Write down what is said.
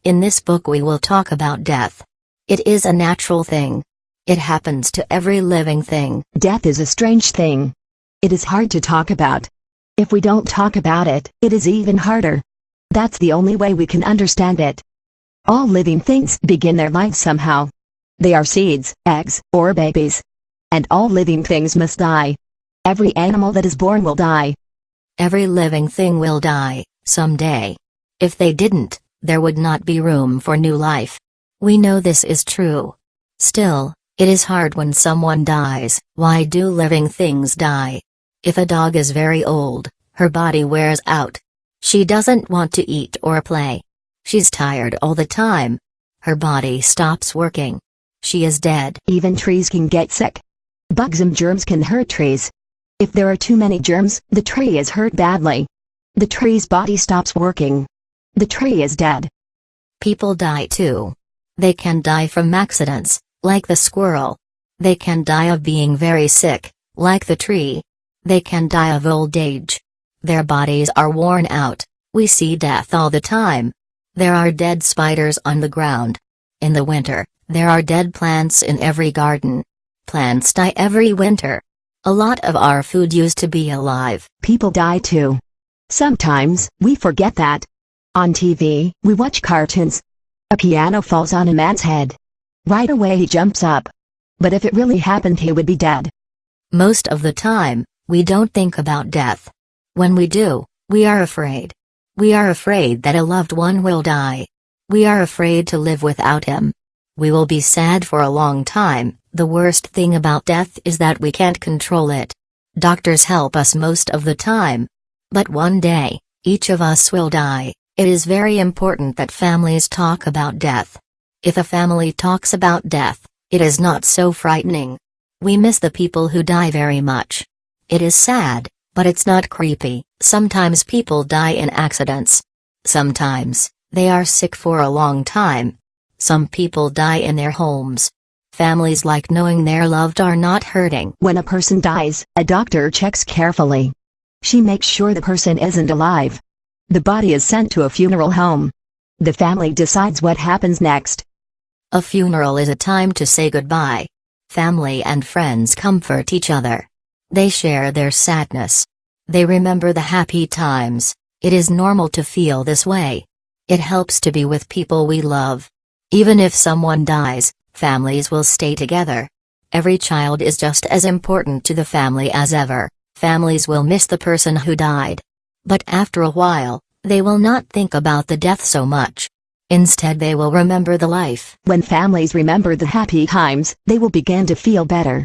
In this book we will talk about death. It is a natural thing. It happens to every living thing. Death is a strange thing. It is hard to talk about. If we don't talk about it, it is even harder. That's the only way we can understand it. All living things begin their lives somehow. They are seeds, eggs, or babies. And all living things must die. Every animal that is born will die. Every living thing will die, someday. If they didn't, there would not be room for new life. We know this is true. Still, it is hard when someone dies. Why do living things die? If a dog is very old, her body wears out. She doesn't want to eat or play. She's tired all the time. Her body stops working. She is dead. Even trees can get sick. Bugs and germs can hurt trees. If there are too many germs, the tree is hurt badly. The tree's body stops working. The tree is dead. People die too. They can die from accidents, like the squirrel. They can die of being very sick, like the tree. They can die of old age. Their bodies are worn out. We see death all the time. There are dead spiders on the ground. In the winter, there are dead plants in every garden. Plants die every winter. A lot of our food used to be alive. People die too. Sometimes, we forget that. On TV, we watch cartoons. A piano falls on a man's head. Right away he jumps up. But if it really happened, he would be dead. Most of the time, we don't think about death. When we do, we are afraid. We are afraid that a loved one will die. We are afraid to live without him. We will be sad for a long time. The worst thing about death is that we can't control it. Doctors help us most of the time. But one day, each of us will die. It is very important that families talk about death. If a family talks about death, it is not so frightening. We miss the people who die very much. It is sad, but it's not creepy. Sometimes people die in accidents. Sometimes, they are sick for a long time. Some people die in their homes. Families like knowing their loved are not hurting. When a person dies, a doctor checks carefully. She makes sure the person isn't alive. The body is sent to a funeral home. The family decides what happens next. A funeral is a time to say goodbye. Family and friends comfort each other. They share their sadness. They remember the happy times. It is normal to feel this way. It helps to be with people we love. Even if someone dies, families will stay together. Every child is just as important to the family as ever. Families will miss the person who died. But after a while, they will not think about the death so much. Instead, they will remember the life. When families remember the happy times, they will begin to feel better.